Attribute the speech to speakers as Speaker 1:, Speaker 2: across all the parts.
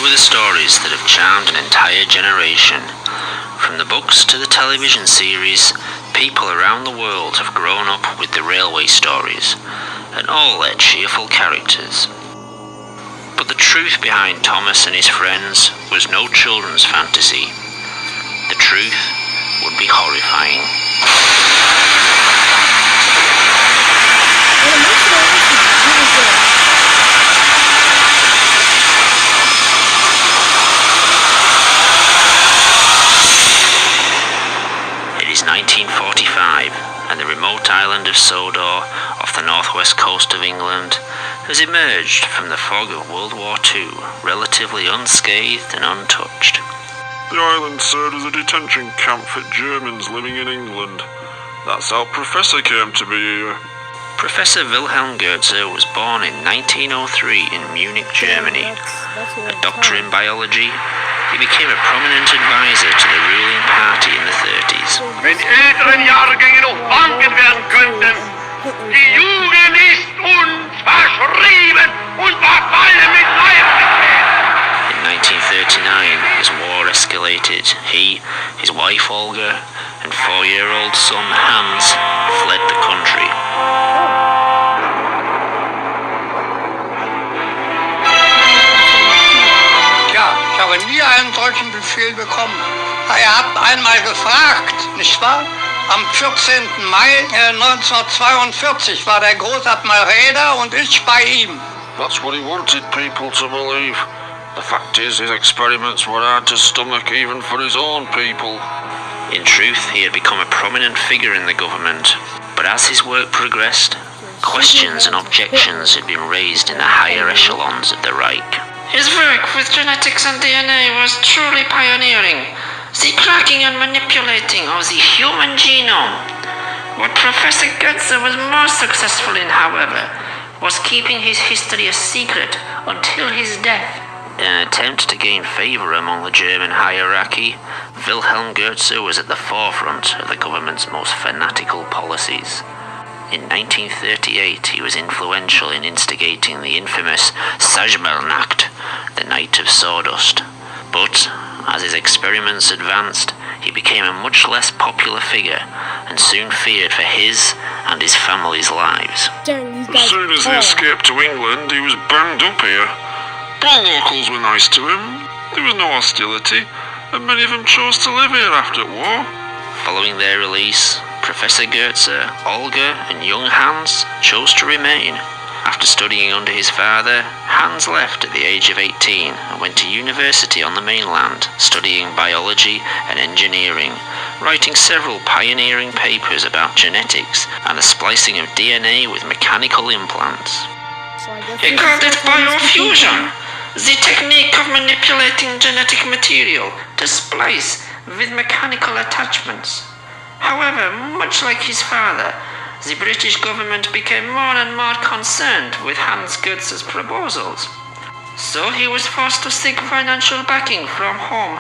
Speaker 1: were the stories that have charmed an entire generation. From the books to the television series, people around the world have grown up with the railway stories, and all their cheerful characters. But the truth behind Thomas and his friends was no children's fantasy. The truth would be horrifying. It is 1945, and the remote island of Sodor, off the northwest coast of England, has emerged from the fog of World War II, relatively unscathed and untouched.
Speaker 2: The island served as a detention camp for Germans living in England. That's how Professor came to be here.
Speaker 1: Professor Wilhelm Goetze was born in 1903 in Munich, Germany. A doctor in biology, he became a prominent advisor to the ruling party in the 30s.
Speaker 3: Wenn älteren Jahrgänge noch bangen werden könnten, die Jugend ist uns verschrieben und verfallen mit Leichtigkeit.
Speaker 1: In 1939, as war escalated, he, his wife Olga, and 4-year-old son Hans fled the country.
Speaker 4: Ich habe nie einen solchen Befehl bekommen. Ihr habt einmal gefragt, nicht wahr? Am 14. Mai 1942 war der Großadmiral Räder und ich bei ihm.
Speaker 2: That's what he wanted people to believe. The fact is, his experiments were hard to stomach even for his own people.
Speaker 1: In truth, he had become a prominent figure in the government, but as his work progressed, questions and objections had been raised in the higher echelons of the Reich.
Speaker 5: His work with genetics and DNA was truly pioneering, the cracking and manipulating of the human genome. What Professor Goetze was most successful in, however, was keeping his history a secret until his death.
Speaker 1: In an attempt to gain favour among the German hierarchy, Wilhelm Goetze was at the forefront of the government's most fanatical policies. In 1938, he was influential in instigating the infamous Sajmelnacht, the Night of Sawdust. But, as his experiments advanced, he became a much less popular figure and soon feared for his and his family's lives.
Speaker 2: As soon as he escaped to England, he was banged up here. But the locals were nice to him. There was no hostility, and many of them chose to live here after the war.
Speaker 1: Following their release, Professor Goetze, Olga and young Hans chose to remain. After studying under his father, Hans left at the age of 18 and went to university on the mainland, studying biology and engineering, writing several pioneering papers about genetics and the splicing of DNA with mechanical implants.
Speaker 5: He called it biofusion, the technique of manipulating genetic material to splice with mechanical attachments. However, much like his father, the British government became more and more concerned with Hans Goetze's proposals. So he was forced to seek financial backing from home.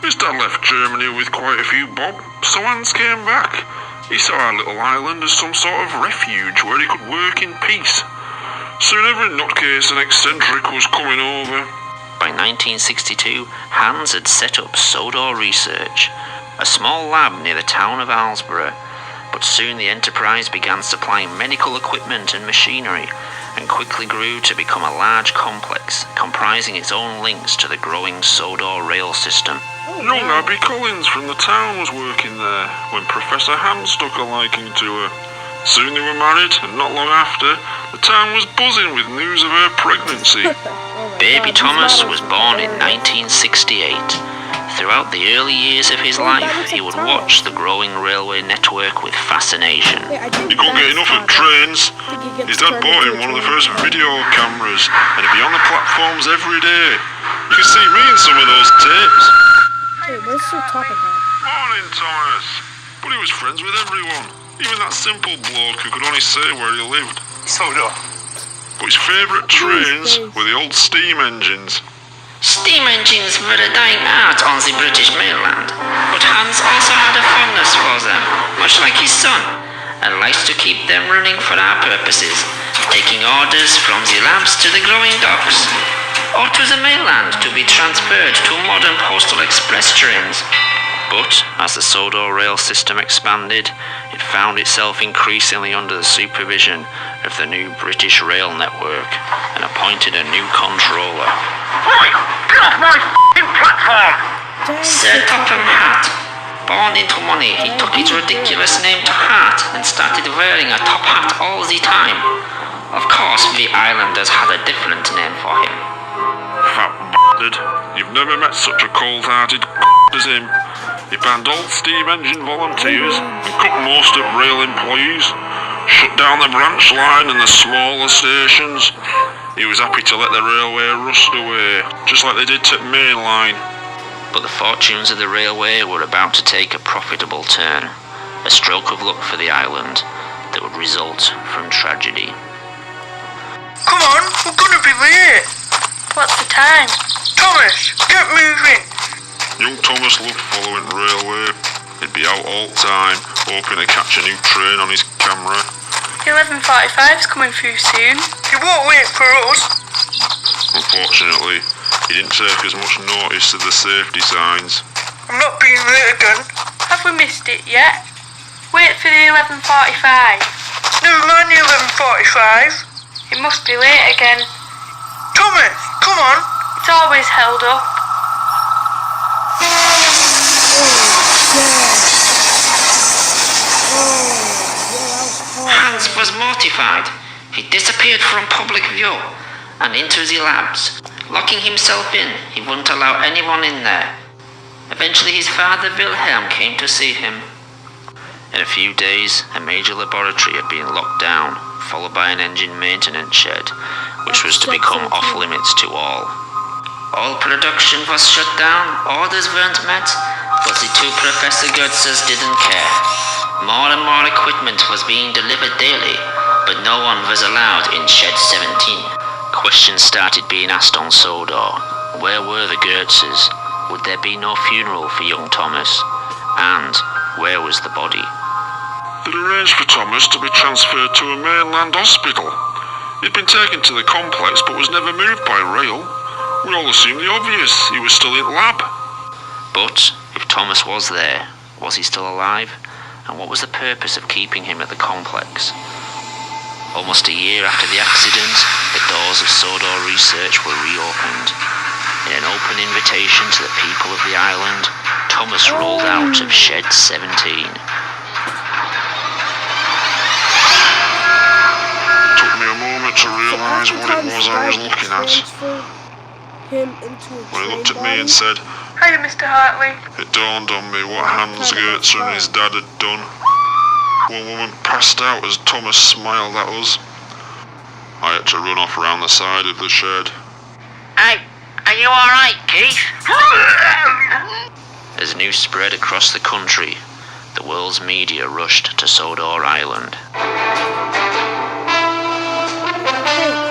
Speaker 2: His dad left Germany with quite a few bob, so Hans came back. He saw our little island as some sort of refuge where he could work in peace. Soon every nutcase and eccentric was coming over.
Speaker 1: By 1962, Hans had set up Sodor Research, a small lab near the town of Alsborough, but soon the enterprise began supplying medical equipment and machinery and quickly grew to become a large complex comprising its own links to the growing Sodor rail system.
Speaker 2: Young Abby Collins from the town was working there when Professor Hans took a liking to her. Soon they were married, and not long after, the town was buzzing with news of her pregnancy.
Speaker 1: Baby Thomas was born in 1968. Throughout the early years of his life, he would watch the growing railway network with fascination.
Speaker 2: He couldn't get enough of trains. His dad bought him one of the first video cameras, and he'd be on the platforms every day. You can see me in some of those tapes.
Speaker 6: Wait, what's the top of that?
Speaker 2: Morning, Thomas. But he was friends with everyone. Even that simple bloke who could only say where he lived.
Speaker 3: Sodor.
Speaker 2: But his favourite trains were the old steam engines.
Speaker 5: Steam engines were a dying art on the British mainland, but Hans also had a fondness for them, much like his son, and liked to keep them running for our purposes, taking orders from the labs to the growing docks. or to the mainland to be transferred to modern postal express trains.
Speaker 1: But as the Sodor rail system expanded, it found itself increasingly under the supervision of the new British rail network and appointed a new controller.
Speaker 3: Oi! Get off my f***ing platform!
Speaker 5: Sir Topham Hatt. Born into money, he took his ridiculous name to heart and started wearing a top hat all the time. Of course, the islanders had a different name for him.
Speaker 2: Fat b***ed. You've never met such a cold-hearted as him. He banned all steam engine volunteers and cut most of rail employees. Shut down the branch line and the smaller stations. He was happy to let the railway rust away, just like they did to main line.
Speaker 1: But the fortunes of the railway were about to take a profitable turn, a stroke of luck for the island that would result from tragedy.
Speaker 7: Come on, we're gonna be late.
Speaker 6: What's the time?
Speaker 7: Thomas, get moving.
Speaker 2: Young Thomas loved following the railway. He'd be out all the time, hoping to catch a new train on his camera.
Speaker 6: 11:45's coming through soon.
Speaker 7: You won't wait for us.
Speaker 2: Unfortunately, he didn't take as much notice of the safety signs.
Speaker 7: I'm not being late again.
Speaker 6: Have we missed it yet? Wait for the 11:45.
Speaker 7: Never mind the 11:45.
Speaker 6: It must be late again.
Speaker 7: Thomas, come on.
Speaker 6: It's always held up.
Speaker 5: Hans was mortified. He disappeared from public view and into the labs. Locking himself in, he wouldn't allow anyone in there. Eventually his father Wilhelm came to see him.
Speaker 1: In a few days, a major laboratory had been locked down, followed by an engine maintenance shed, which was to become off-limits to all.
Speaker 5: All production was shut down, orders weren't met, but the two Professor Goetzes didn't care. More and more equipment was being delivered daily, but no one was allowed in Shed 17.
Speaker 1: Questions started being asked on Sodor. Where were the Goetzes? Would there be no funeral for young Thomas? And where was the body?
Speaker 2: They'd arranged for Thomas to be transferred to a mainland hospital. He'd been taken to the complex but was never moved by rail. We all assumed the obvious, he was still in lab.
Speaker 1: But if Thomas was there, was he still alive? And what was the purpose of keeping him at the complex? Almost a year after the accident, the doors of Sodor Research were reopened. In an open invitation to the people of the island, Thomas rolled out of Shed 17.
Speaker 2: Took me a moment to realise what it was I was looking at. When he looked at me and said,
Speaker 6: Hiya, Mr. Hartley.
Speaker 2: it dawned on me what Hans Goetzer and his dad had done. One woman passed out as Thomas smiled at us. I had to run off around the side of the shed.
Speaker 3: Hey, are you alright, Keith?
Speaker 1: As news spread across the country, the world's media rushed to Sodor Island.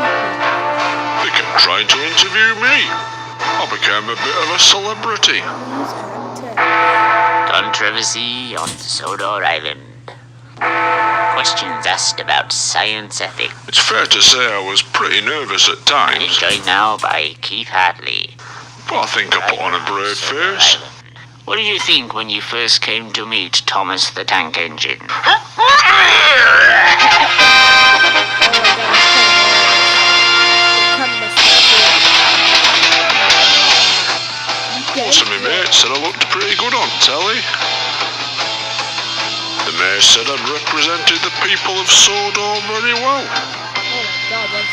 Speaker 2: They kept trying to interview me. I became a bit of a celebrity.
Speaker 8: Controversy on Sodor Island. Questions asked about science ethics.
Speaker 2: It's fair to say I was pretty nervous at times,
Speaker 8: Joined now by Keith Hartley.
Speaker 2: but I think I put on a brave face.
Speaker 8: What did you think when you first came to meet Thomas the Tank Engine?
Speaker 2: Most of my mates said I looked pretty good on telly. The mayor said I'd represented the people of Sodor very well.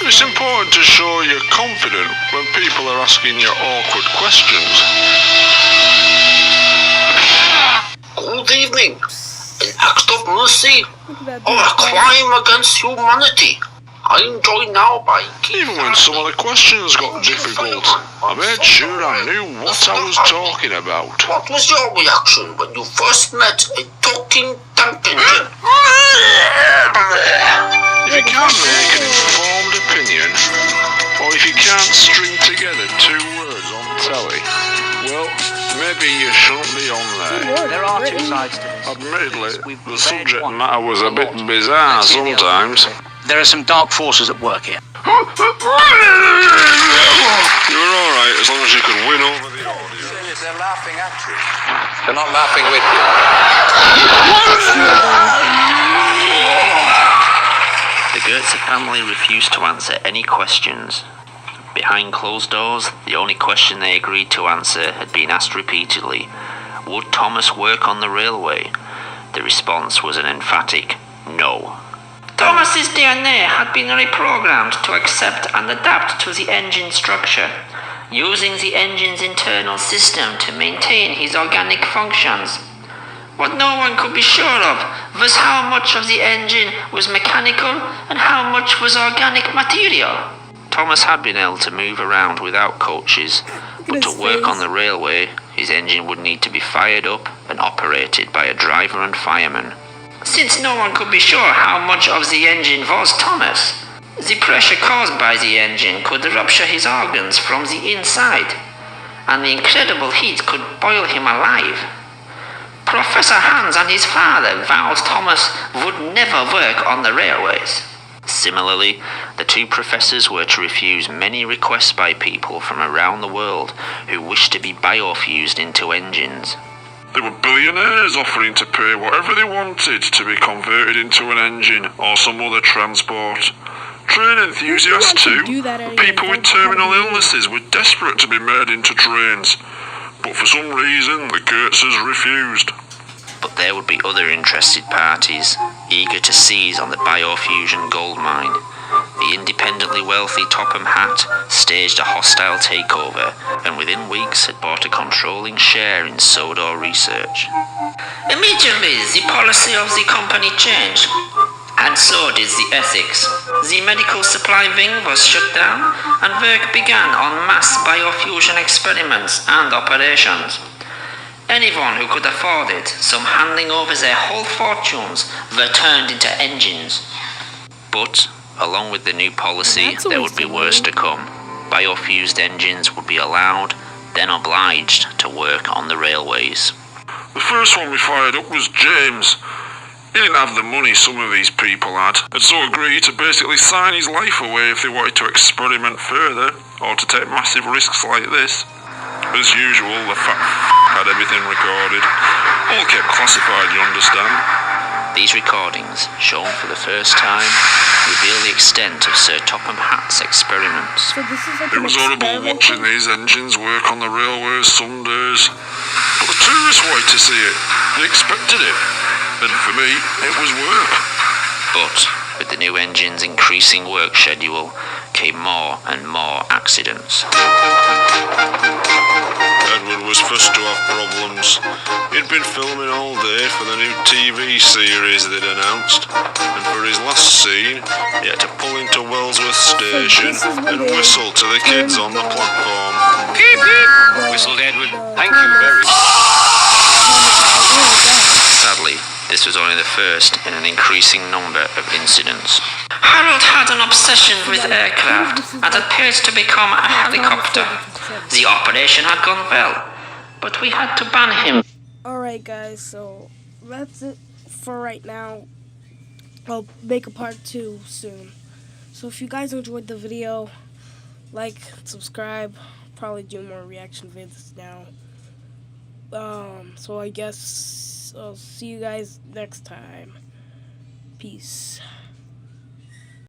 Speaker 2: It's important to show you're confident when people are asking you awkward questions.
Speaker 9: Good evening. An act of mercy or a crime against humanity. I'm joined now by
Speaker 2: Even when some of the questions got difficult, I made sure I knew what I was talking about.
Speaker 9: What was your reaction when you first met a talking tank engine?
Speaker 2: If you can't make an informed opinion, or if you can't string together two words on telly, well, maybe you shouldn't be on there.
Speaker 10: There are two sides to this.
Speaker 2: Admittedly, the subject matter was a bit bizarre sometimes.
Speaker 10: There are some dark forces at work here.
Speaker 2: Yeah,
Speaker 10: They're not laughing with you.
Speaker 1: The Goetze family refused to answer any questions. Behind closed doors, the only question they agreed to answer had been asked repeatedly. Would Thomas work on the railway? The response was an emphatic no.
Speaker 5: Thomas's DNA had been reprogrammed to accept and adapt to the engine structure, using the engine's internal system to maintain his organic functions. What no one could be sure of was how much of the engine was mechanical and how much was organic material.
Speaker 1: Thomas had been able to move around without coaches, but to work on the railway, his engine would need to be fired up and operated by a driver and fireman.
Speaker 5: Since no one could be sure how much of the engine was Thomas, the pressure caused by the engine could rupture his organs from the inside, and the incredible heat could boil him alive. Professor Hans and his father vowed Thomas would never work on the railways.
Speaker 1: Similarly, the two professors were to refuse many requests by people from around the world who wished to be biofused into engines.
Speaker 2: There were billionaires offering to pay whatever they wanted to be converted into an engine or some other transport. Train enthusiasts too. People with terminal illnesses were desperate to be made into trains. But for some reason, the Goetzes refused.
Speaker 1: But there would be other interested parties, eager to seize on the biofusion gold mine. The independently wealthy Topham Hatt staged a hostile takeover and within weeks had bought a controlling share in Sodor Research.
Speaker 5: Immediately, the policy of the company changed, and so did the ethics. The medical supply wing was shut down, and work began on mass biofusion experiments and operations. Anyone who could afford it, some handing over their whole fortunes, were turned into engines.
Speaker 1: But, along with the new policy, there would be worse to come. Biofused engines would be allowed, then obliged, to work on the railways.
Speaker 2: The first one we fired up was James. He didn't have the money some of these people had, and so agreed to basically sign his life away if they wanted to experiment further, or to take massive risks like this. As usual, the fat had everything recorded. All kept classified, you understand.
Speaker 1: These recordings, shown for the first time, reveal the extent of Sir Topham Hatt's experiments.
Speaker 2: It was horrible watching these engines work on the railways some days. But the tourists wanted to see it. They expected it. And for me, it was work.
Speaker 1: But, with the new engine's increasing work schedule, came more and more accidents.
Speaker 2: Edward was first to have problems. He'd been filming all day for the new TV series they'd announced, and for his last scene, he had to pull into Wellsworth Station and whistle to the kids on the platform.
Speaker 10: Beep, beep, whistled Edward. Thank you very much.
Speaker 1: Sadly, this was only the first in an increasing number of incidents.
Speaker 5: Harold had an obsession with aircraft and had paid to become a helicopter. The operation had gone well, but we had to ban him.
Speaker 11: Alright guys, so that's it for right now. I'll make a part 2 soon. So if you guys enjoyed the video, like, subscribe, probably do more reaction vids now. So I guess I'll see you guys next time. Peace.